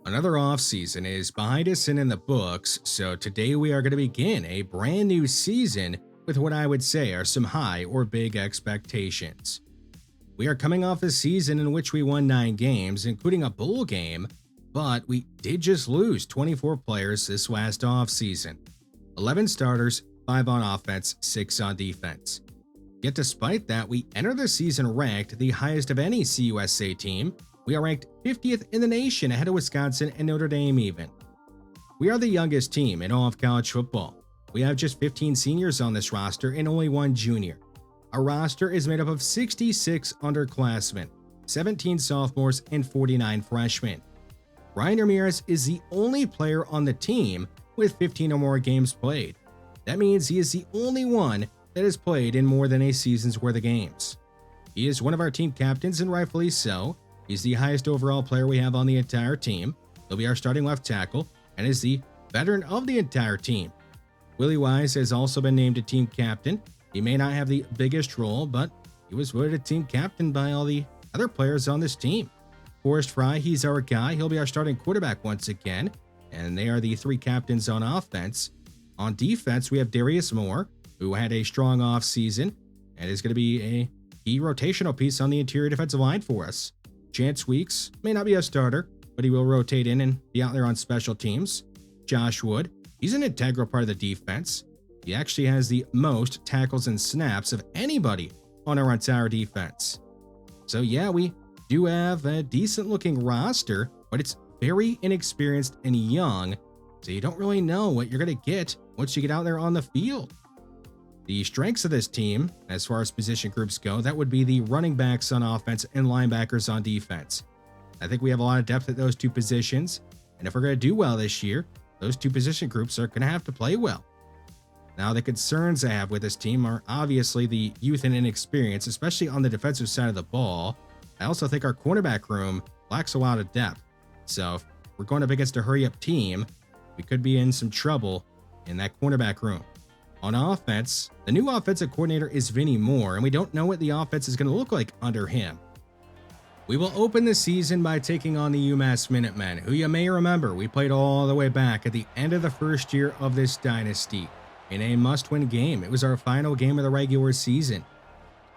Another offseason is behind us and in the books, so today we are going to begin a brand new season with what I would say are some high or big expectations. We are coming off a season in which we won 9 games, including a bowl game, but we did just lose 24 players this last offseason. 11 starters, 5 on offense, 6 on defense. Yet despite that, we enter the season ranked the highest of any CUSA team. We are ranked 50th in the nation ahead of Wisconsin and Notre Dame even. We are the youngest team in all of college football. We have just 15 seniors on this roster and only 1 junior. Our roster is made up of 66 underclassmen, 17 sophomores, and 49 freshmen. Ryan Ramirez is the only player on the team with 15 or more games played. That means he is the only one that has played in more than a season's worth of games. He is one of our team captains, and rightfully so. He's the highest overall player we have on the entire team. He'll be our starting left tackle and is the veteran of the entire team. Willie Wise has also been named a team captain. He may not have the biggest role, but he was voted a team captain by all the other players on this team. Forrest Fry, he's our guy. He'll be our starting quarterback once again, and they are the 3 captains on offense. On defense, we have Darius Moore, who had a strong offseason and is going to be a key rotational piece on the interior defensive line for us. Chance Weeks may not be a starter, but he will rotate in and be out there on special teams. Josh Wood, he's an integral part of the defense. He actually has the most tackles and snaps of anybody on our entire defense. So yeah, we do have a decent looking roster, but it's very inexperienced and young, so you don't really know what you're going to get once you get out there on the field. The strengths of this team, as far as position groups go, that would be the running backs on offense and linebackers on defense. I think we have a lot of depth at those 2 positions, and if we're going to do well this year, those 2 position groups are going to have to play well. Now, the concerns I have with this team are obviously the youth and inexperience, especially on the defensive side of the ball. I also think our cornerback room lacks a lot of depth, so if we're going up against a hurry-up team, we could be in some trouble in that cornerback room. On offense, the new offensive coordinator is Vinny Moore, and we don't know what the offense is going to look like under him. We will open the season by taking on the UMass Minutemen, who you may remember we played all the way back at the end of the first year of this dynasty in a must-win game. It was our final game of the regular season.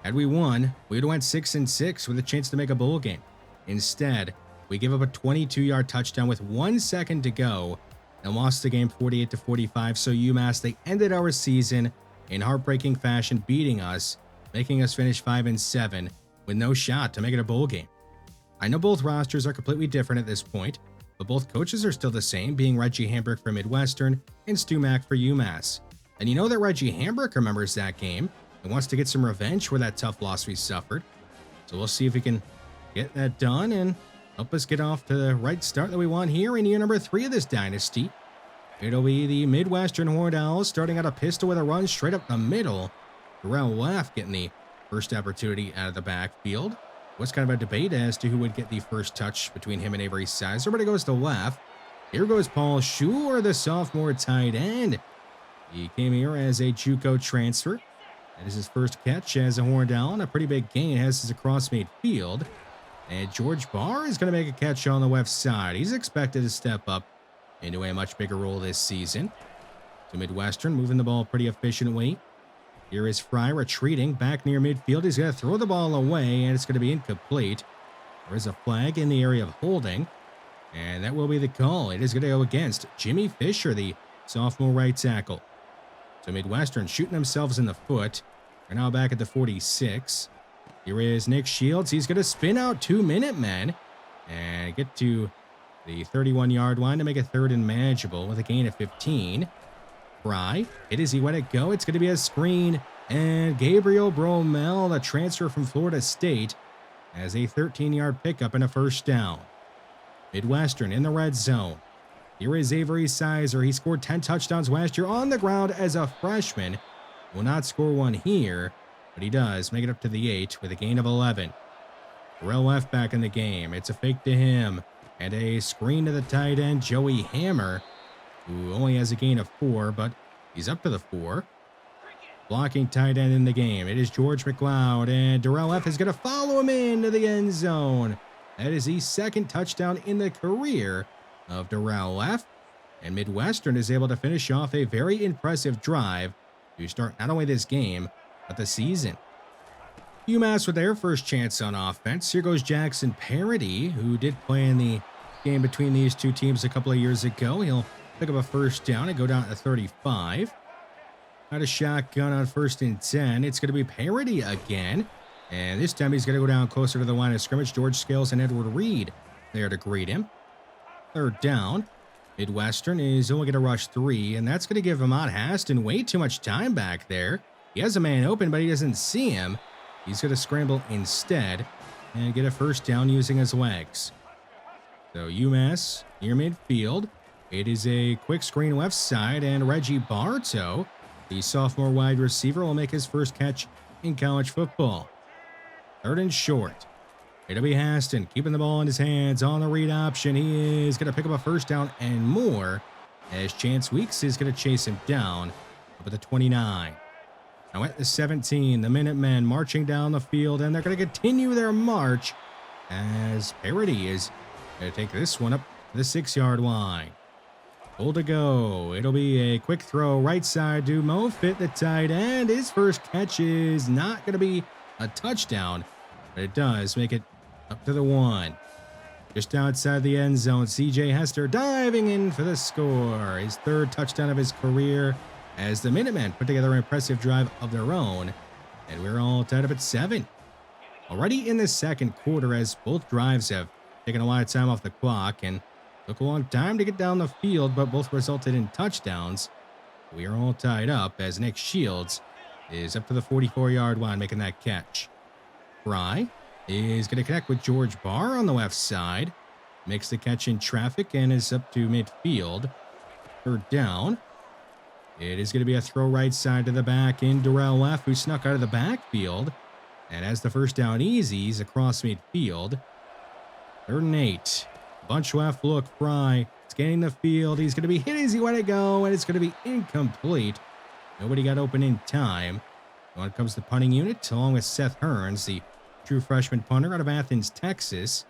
Had we won, we would have went 6-6 with a chance to make a bowl game. Instead, we gave up a 22-yard touchdown with 1 second to go and lost the game 48-45, so UMass, they ended our season in heartbreaking fashion, beating us, making us finish 5-7 with no shot to make it a bowl game. I know both rosters are completely different at this point, but both coaches are still the same, being Reggie Hambrick for Midwestern and Stu Mack for UMass. And you know that Reggie Hambrick remembers that game and wants to get some revenge for that tough loss we suffered. So we'll see if we can get that done and help us get off to the right start that we want here in year number 3 of this dynasty. It'll be the Midwestern Horned Owls starting out a pistol with a run straight up the middle. Terrell Leff getting the first opportunity out of the backfield. Was kind of a debate as to who would get the first touch between him and Avery Sizer, but it goes to Leff. Here goes Paul Schuler, the sophomore tight end. He came here as a JUCO transfer. That is his first catch as a Horned Owl, and a pretty big gain as his across midfield. And George Barr is going to make a catch on the left side. He's expected to step up into a much bigger role this season. So Midwestern moving the ball pretty efficiently. Here is Fry retreating back near midfield. He's going to throw the ball away, and it's going to be incomplete. There is a flag in the area of holding, and that will be the call. It is going to go against Jimmy Fisher, the sophomore right tackle. So Midwestern shooting themselves in the foot. They're now back at the 46. Here is Nick Shields. He's going to spin out 2 Minutemen and get to the 31-yard line to make it 3rd and manageable with a gain of 15. Fry, it is he let it go. It's going to be a screen. And Gabriel Bromell, the transfer from Florida State, has a 13-yard pickup and a first down. Midwestern in the red zone. Here is Avery Sizer. He scored 10 touchdowns last year on the ground as a freshman. Will not score one here, but he does make it up to the 8 with a gain of 11. Terrell Leff back in the game. It's a fake to him. And a screen to the tight end, Joey Hammer, who only has a gain of 4, but he's up to the 4. Blocking tight end in the game. It is George McLeod, and Terrell Leff is going to follow him into the end zone. That is the 2nd touchdown in the career of Darrell left, and Midwestern is able to finish off a very impressive drive to start not only this game, but the season. UMass with their first chance on offense. Here goes Jackson Parody, who did play in the game between these two teams a couple of years ago. He'll pick up a first down and go down to 35. Got a shotgun on 1st and 10. It's going to be Parody again. And this time he's going to go down closer to the line of scrimmage. George Scales and Edward Reed there to greet him. 3rd down. Midwestern is only going to rush 3, and that's going to give Ahmad Haston way too much time back there. He has a man open, but he doesn't see him. He's going to scramble instead and get a first down using his legs. So UMass near midfield. It is a quick screen left side, and Reggie Bartow, the sophomore wide receiver, will make his first catch in college football. 3rd and short. It'll be Haston keeping the ball in his hands on the read option. He is going to pick up a first down and more as Chance Weeks is going to chase him down up at the 29. Now at the 17, the Minutemen marching down the field, and they're going to continue their march as Parody is going to take this one up to the 6-yard line. Goal to go. It'll be a quick throw right side to Moffitt, the tight end. His first catch is not going to be a touchdown, but it does make it up to the 1. Just outside the end zone, C.J. Hester diving in for the score. His 3rd touchdown of his career as the Minutemen put together an impressive drive of their own. And we're all tied up at 7. Already in the 2nd quarter, as both drives have taken a lot of time off the clock and took a long time to get down the field, but both resulted in touchdowns. We are all tied up as Nick Shields is up to the 44-yard line making that catch. Fry is going to connect with George Barr on the left side. Makes the catch in traffic and is up to midfield. 3rd down. It is going to be a throw right side to the back in Darrell left, who snuck out of the backfield. And as the first down easies across midfield. 3rd and 8. Bunch left look. Fry scanning the field. He's going to be hit as he went to go, and it's going to be incomplete. Nobody got open in time. On comes the punting unit, along with Seth Hearns, the true freshman punter out of Athens, Texas.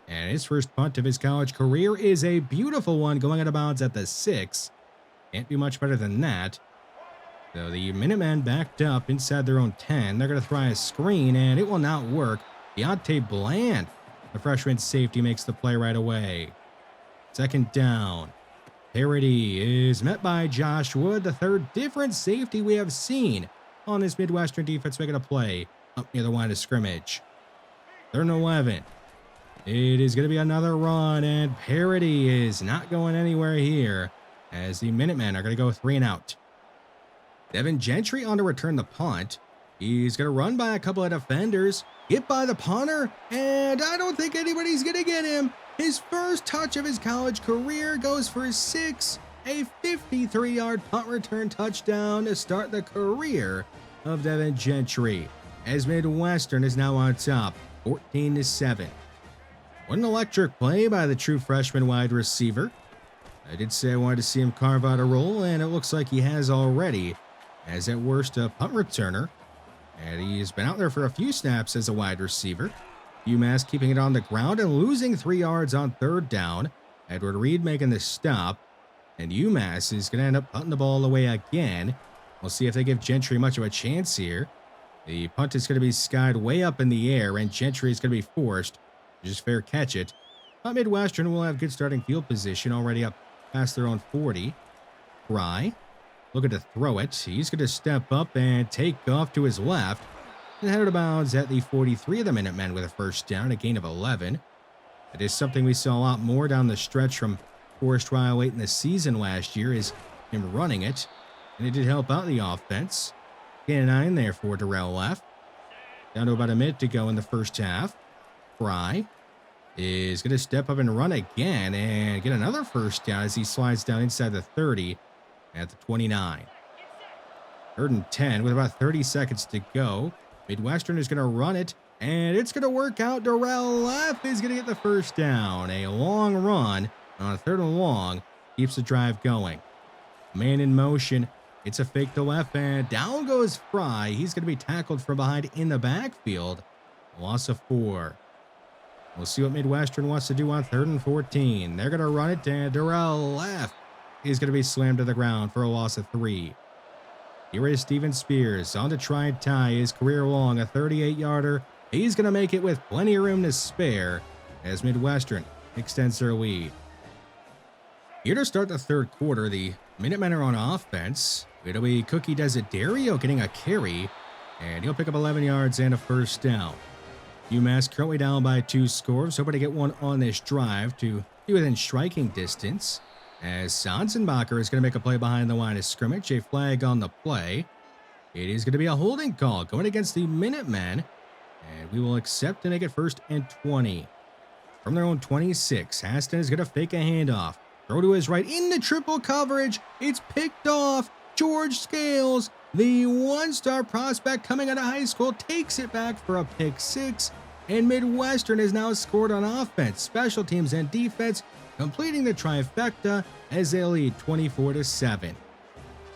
And his first punt of his college career is a beautiful one, going out of bounds at the 6. Can't be much better than that. So the Minutemen backed up inside their own 10. They're going to try a screen, and it will not work. Deontay Bland, the freshman safety, makes the play right away. 2nd down. Parody is met by Josh Wood, the 3rd different safety we have seen on this Midwestern defense making a play up near the line of scrimmage. 3rd and 11. It is going to be another run, and Parody is not going anywhere here as the Minutemen are going to go 3 and out. Devin Gentry on to return the punt. He's going to run by a couple of defenders, hit by the punter, and I don't think anybody's going to get him. His first touch of his college career goes for 6, a 53-yard punt return touchdown to start the career of Devin Gentry, as Midwestern is now on top, 14-7. What an electric play by the true freshman wide receiver. I did say I wanted to see him carve out a role, and it looks like he has already, as at worst a punt returner. And he's been out there for a few snaps as a wide receiver. UMass keeping it on the ground and losing 3 yards on 3rd down. Edward Reed making the stop. And UMass is going to end up punting the ball away again. We'll see if they give Gentry much of a chance here. The punt is going to be skied way up in the air, and Gentry is going to be forced to just fair catch it. But Midwestern will have good starting field position already up past their own 40. Fry looking to throw it. He's going to step up and take off to his left and head out of bounds at the 43 of the Minutemen with a first down, a gain of 11. It is something we saw a lot more down the stretch from Forest Ryle late in the season last year, is him running it, and it did help out the offense. Gain of 9 there for Darrell left. Down to about a minute to go in the first half. Fry is going to step up and run again and get another first down as he slides down inside the 30 at the 29. 3rd and 10 with about 30 seconds to go. Midwestern is going to run it, and it's going to work out. Darrell left is going to get the first down. A long run on 3rd and long keeps the drive going. Man in motion. It's a fake to left, and down goes Fry. He's going to be tackled from behind in the backfield. A loss of 4. We'll see what Midwestern wants to do on 3rd and 14. They're going to run it to Durrell left. He's going to be slammed to the ground for a loss of 3. Here is Steven Spears on to try and tie his career long, a 38-yarder. He's going to make it with plenty of room to spare as Midwestern extends their lead. Here to start the 3rd quarter, the Minutemen are on offense. It'll be Cookie Desiderio getting a carry, and he'll pick up 11 yards and a first down. UMass currently down by 2 scores, hoping to get one on this drive to be within striking distance, as Sanzenbacher is going to make a play behind the line of scrimmage, a flag on the play. It is going to be a holding call going against the Minutemen, and we will accept to make it 1st and 20. From their own 26, Haston is going to fake a handoff. Throw to his right into triple coverage. It's picked off. George Scales, the 1-star prospect coming out of high school, takes it back for a pick 6. And Midwestern has now scored on offense, special teams, and defense, completing the trifecta as they lead 24-7.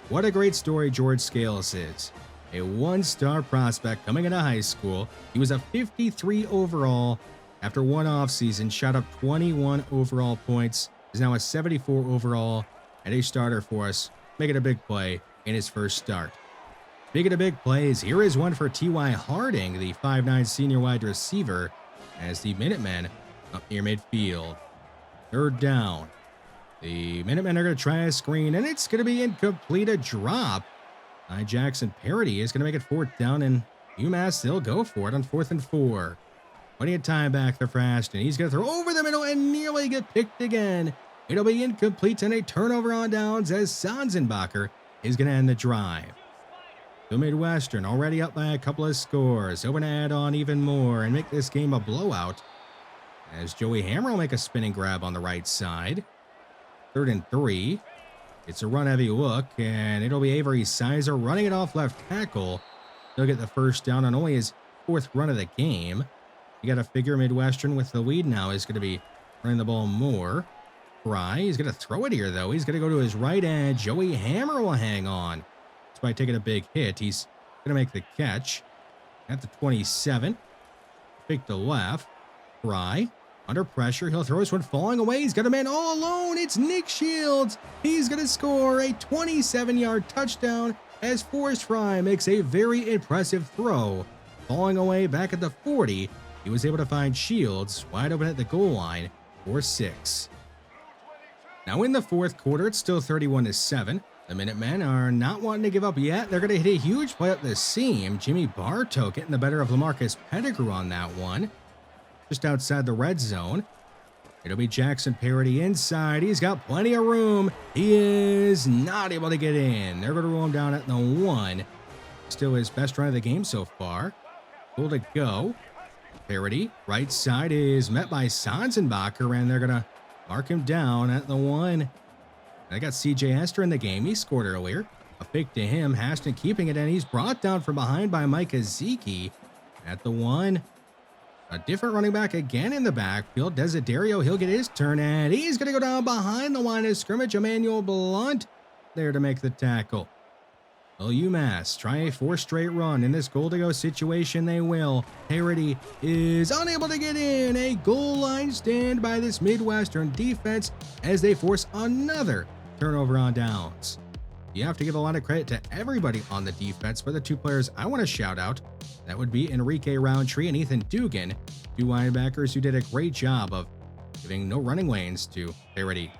What a great story George Scales is. A 1-star prospect coming out of high school. He was a 53 overall. After one offseason, shot up 21 overall points. Is now a 74 overall and a starter for us, making a big play in his first start. Speaking of big plays, here is one for T.Y. Harding, the 5'9 senior wide receiver, as the Minutemen up near midfield. 3rd down. The Minutemen are going to try a screen, and it's going to be incomplete, a drop. Jackson Parody is going to make it 4th down, and UMass, they'll go for it on 4th and 4. Plenty of time back there for Ashton. He's going to throw over the middle and nearly get picked again. It'll be incomplete and a turnover on downs as Sanzenbacher is going to end the drive. The Midwestern already up by a couple of scores. Hoping to add on even more and make this game a blowout. As Joey Hammer will make a spinning grab on the right side. 3rd and 3. It's a run-heavy look, and it'll be Avery Sizer running it off left tackle. He'll get the first down on only his 4th run of the game. You got to figure Midwestern with the lead now is going to be running the ball more. Fry, he's going to throw it here, though. He's going to go to his right edge. Joey Hammer will hang on. Despite taking a big hit, he's going to make the catch at the 27. Fake to left. Fry, under pressure. He'll throw this one falling away. He's got a man all alone. It's Nick Shields. He's going to score a 27-yard touchdown as Forrest Fry makes a very impressive throw. Falling away back at the 40. He was able to find Shields wide open at the goal line for 6. Now in the 4th quarter, it's still 31-7. The Minutemen are not wanting to give up yet. They're going to hit a huge play up the seam. Jimmy Bartow getting the better of Lamarcus Pettigrew on that one. Just outside the red zone. It'll be Jackson Parody inside. He's got plenty of room. He is not able to get in. They're going to roll him down at the 1. Still his best run of the game so far. Full to go. Parody, right side, is met by Sanzenbacher, and they're going to mark him down at the 1. I got C.J. Hester in the game. He scored earlier. A fake to him. Haston keeping it, and he's brought down from behind by Mike Ezeki at the 1. A different running back again in the backfield. Desiderio, he'll get his turn, and he's going to go down behind the line of scrimmage. Emmanuel Blunt there to make the tackle. Well, UMass try a 4th straight run. In this goal-to-go situation, they will. Parody is unable to get in. A goal line stand by this Midwestern defense as they force another turnover on downs. You have to give a lot of credit to everybody on the defense, but the 2 players I want to shout out, that would be Enrique Roundtree and Ethan Dugan, 2 linebackers who did a great job of giving no running lanes to Parody.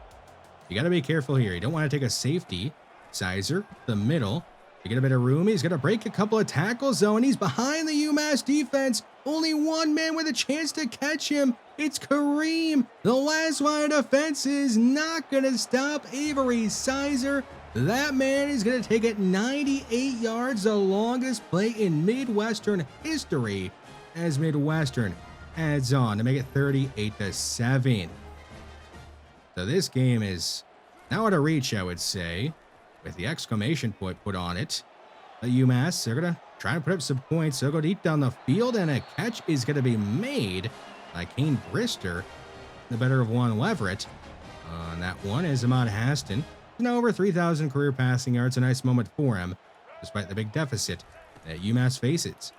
You got to be careful here. You don't want to take a safety. Sizer, the middle. To get a bit of room, he's going to break a couple of tackles, though, and he's behind the UMass defense. Only one man with a chance to catch him. It's Kareem. The last line of defense is not going to stop Avery Sizer. That man is going to take it 98 yards, the longest play in Midwestern history, as Midwestern adds on to make it 38-7. So this game is now out of reach, I would say, with the exclamation point put on it. The UMass, they're going to try to put up some points. They'll go deep down the field, and a catch is going to be made by Kane Brister, the better of Juan Leverett. On that one is Ahmad Haston. Now over 3,000 career passing yards. A nice moment for him, despite the big deficit that UMass faces.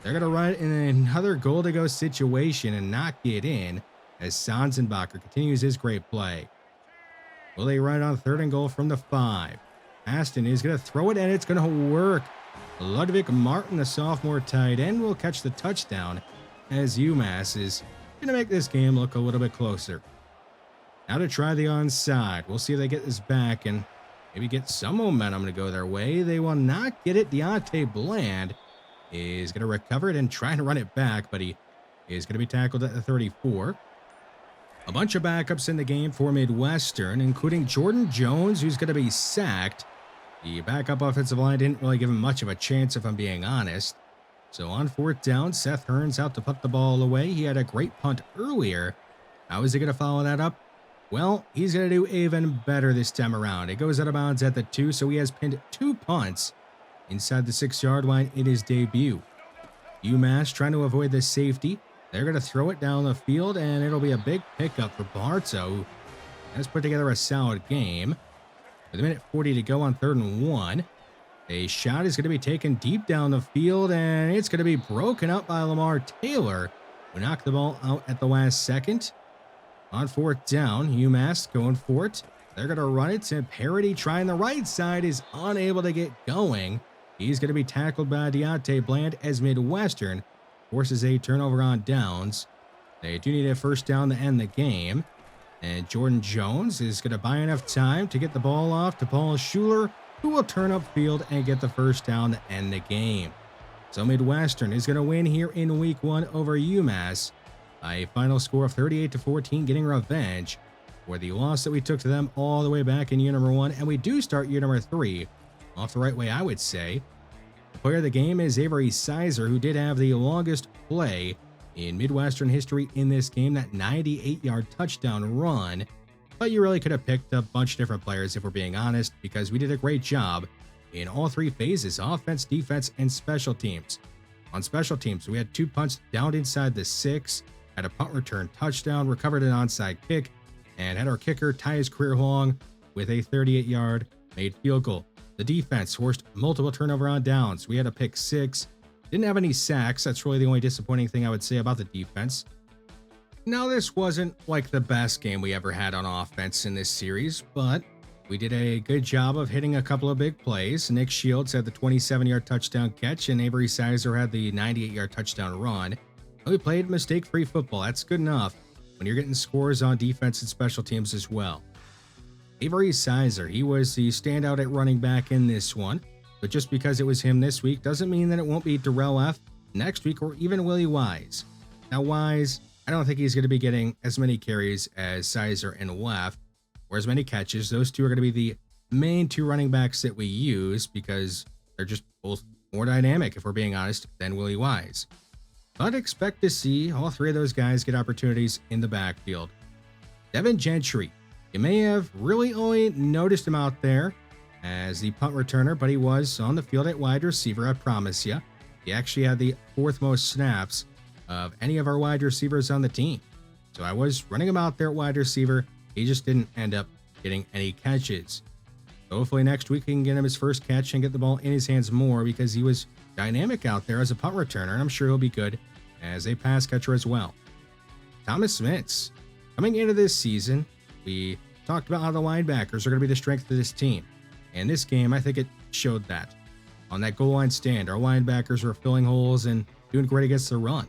They're going to run in another goal-to-go situation and not get in as Sanzenbacher continues his great play. Will they run on 3rd and goal from the 5? Aston is going to throw it, and it's going to work. Ludwig Martin, the sophomore tight end, will catch the touchdown as UMass is going to make this game look a little bit closer. Now to try the onside. We'll see if they get this back and maybe get some momentum to go their way. They will not get it. Deontay Bland is going to recover it and try to run it back, but he is going to be tackled at the 34. A bunch of backups in the game for Midwestern, including Jordan Jones, who's going to be sacked. The backup offensive line didn't really give him much of a chance, if I'm being honest. So on 4th down, Seth Hearns out to put the ball away. He had a great punt earlier. How is he going to follow that up? Well, he's going to do even better this time around. It goes out of bounds at the 2, so he has pinned 2 punts inside the 6-yard line in his debut. UMass trying to avoid the safety. They're going to throw it down the field, and it'll be a big pickup for Barto, who has put together a solid game. With 1:40 to go on 3rd and 1. A shot is going to be taken deep down the field, and it's going to be broken up by Lamar Taylor, who knocked the ball out at the last second. On 4th down, UMass going for it. They're going to run it, and Parody trying the right side is unable to get going. He's going to be tackled by Deontay Bland as Midwestern forces a turnover on downs. They do need a 1st down to end the game. And Jordan Jones is going to buy enough time to get the ball off to Paul Schuler, who will turn upfield and get the 1st down to end the game. So Midwestern is going to win here in week 1 over UMass by a final score of 38-14, getting revenge for the loss that we took to them all the way back in year number 1. And we do start year number 3 off the right way, I would say. The player of the game is Avery Sizer, who did have the longest play in Midwestern history in this game, that 98-yard touchdown run. But you really could have picked a bunch of different players, if we're being honest, because we did a great job in all 3 phases: offense, defense, and special teams. On special teams, we had 2 punts down inside the 6, had a punt return touchdown, recovered an onside kick, and had our kicker tie his career long with a 38-yard made field goal. The defense forced multiple turnover on downs. We had a pick 6. Didn't have any sacks. That's really the only disappointing thing I would say about the defense. Now, this wasn't like the best game we ever had on offense in this series, but we did a good job of hitting a couple of big plays. Nick Shields had the 27-yard touchdown catch, and Avery Sizer had the 98-yard touchdown run. And we played mistake-free football. That's good enough when you're getting scores on defense and special teams as well. Avery Sizer, he was the standout at running back in this one. But just because it was him this week doesn't mean that it won't be Darrell F. next week, or even Willie Wise. Now, Wise, I don't think he's going to be getting as many carries as Sizer and Leff, or as many catches. Those two are going to be the main 2 running backs that we use because they're just both more dynamic, if we're being honest, than Willie Wise. But expect to see all 3 of those guys get opportunities in the backfield. Devin Gentry, you may have really only noticed him out there as the punt returner, but he was on the field at wide receiver, I promise you. He actually had the 4th most snaps of any of our wide receivers on the team. So I was running him out there at wide receiver. He just didn't end up getting any catches. So hopefully next week we can get him his first catch and get the ball in his hands more, because he was dynamic out there as a punt returner, and I'm sure he'll be good as a pass catcher as well. Thomas Smits. Coming into this season, we talked about how the linebackers are going to be the strength of this team. And this game, I think it showed that. On that goal line stand, our linebackers were filling holes and doing great against the run.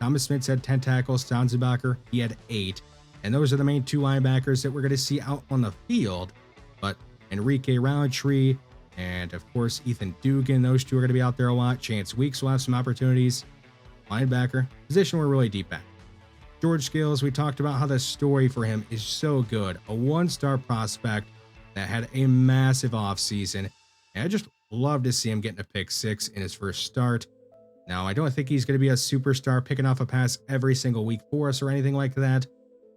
Thomas Smits had 10 tackles, Sanzenbacher, he had 8. And those are the main 2 linebackers that we're going to see out on the field. But Enrique Roundtree and, of course, Ethan Dugan, those 2 are going to be out there a lot. Chance Weeks will have some opportunities. Linebacker, position we're really deep at. George Skills, we talked about how the story for him is so good. A 1-star prospect that had a massive offseason. And I just love to see him getting a pick 6 in his first start. Now, I don't think he's going to be a superstar picking off a pass every single week for us or anything like that,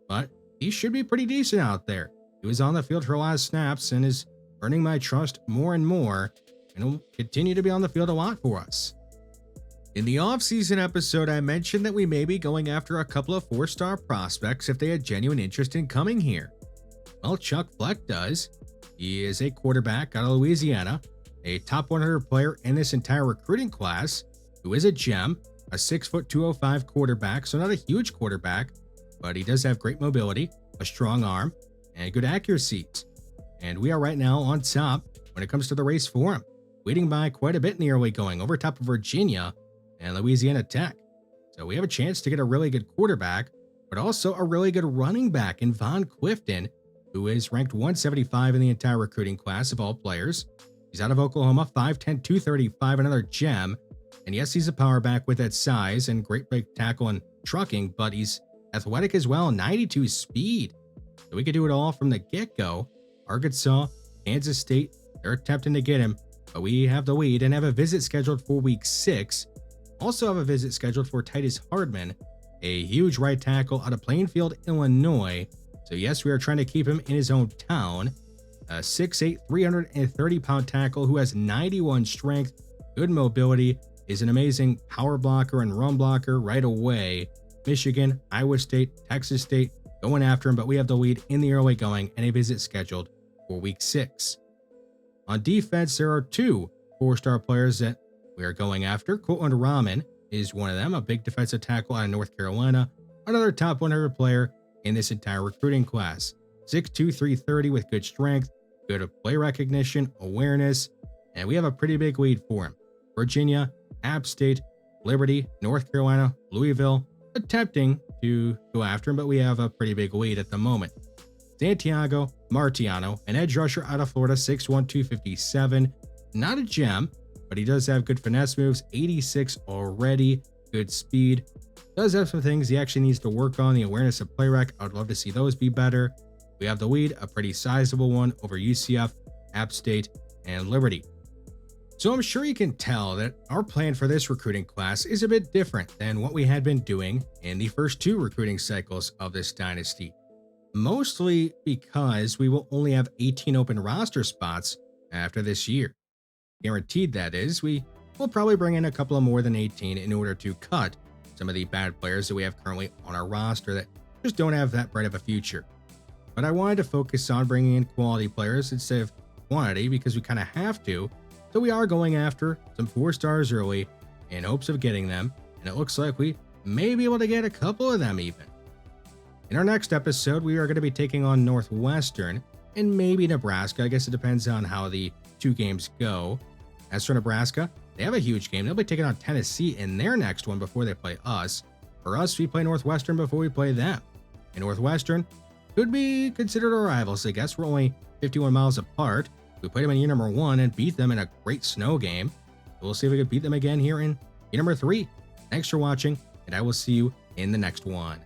but he should be pretty decent out there. He was on the field for a lot of snaps and is earning my trust more and more, and will continue to be on the field a lot for us. In the offseason episode, I mentioned that we may be going after a couple of 4-star prospects if they had genuine interest in coming here. Well, Chuck Fleck does. He is a quarterback out of Louisiana, a top 100 player in this entire recruiting class, who is a gem, a 6'2", 205 quarterback, so not a huge quarterback, but he does have great mobility, a strong arm, and good accuracies. And we are right now on top when it comes to the race for him, leading by quite a bit in the early going, over top of Virginia and Louisiana Tech. So we have a chance to get a really good quarterback, but also a really good running back in Von Clifton, who is ranked 175 in the entire recruiting class of all players. He's out of Oklahoma, 5'10", 235, another gem. And yes, he's a power back with that size and great big tackle and trucking, but he's athletic as well, 92 speed. So we could do it all from the get-go. Arkansas, Kansas State, they're attempting to get him, but we have the lead and have a visit scheduled for week 6. Also have a visit scheduled for Titus Hardman, a huge right tackle out of Plainfield, Illinois. So yes, we are trying to keep him in his own town. A 6'8", 330-pound tackle who has 91 strength, good mobility, is an amazing power blocker and run blocker right away. Michigan, Iowa State, Texas State going after him, but we have the lead in the early going and a visit scheduled for week 6. On defense, there are 2 4-star players that we are going after. Cortland Rahman is one of them, a big defensive tackle out of North Carolina, another top 100 player in this entire recruiting class. 6'2", 330 with good strength, good play recognition, awareness, and we have a pretty big lead for him. Virginia, App State, Liberty, North Carolina, Louisville, attempting to go after him, but we have a pretty big lead at the moment. Santiago Martiano, an edge rusher out of Florida, 6'1", 257, not a gem, but he does have good finesse moves, 86 already, good speed. Does have some things he actually needs to work on, the awareness of play rec. I would love to see those be better. We have the lead, a pretty sizable one over UCF, App State, and Liberty. So I'm sure you can tell that our plan for this recruiting class is a bit different than what we had been doing in the first 2 recruiting cycles of this dynasty. Mostly because we will only have 18 open roster spots after this year. Guaranteed, that is. We will probably bring in a couple of more than 18 in order to cut some of the bad players that we have currently on our roster that just don't have that bright of a future. But I wanted to focus on bringing in quality players instead of quantity because we kind of have to. So we are going after some 4-stars early in hopes of getting them, and it looks like we may be able to get a couple of them even. In our next episode, we are going to be taking on Northwestern and maybe Nebraska. I guess it depends on how the 2 games go. As for Nebraska, they have a huge game. They'll be taking on Tennessee in their next one before they play us. For us, we play Northwestern before we play them. And Northwestern could be considered our rivals. I guess we're only 51 miles apart. We played them in year number 1 and beat them in a great snow game. We'll see if we can beat them again here in year number 3. Thanks for watching, and I will see you in the next one.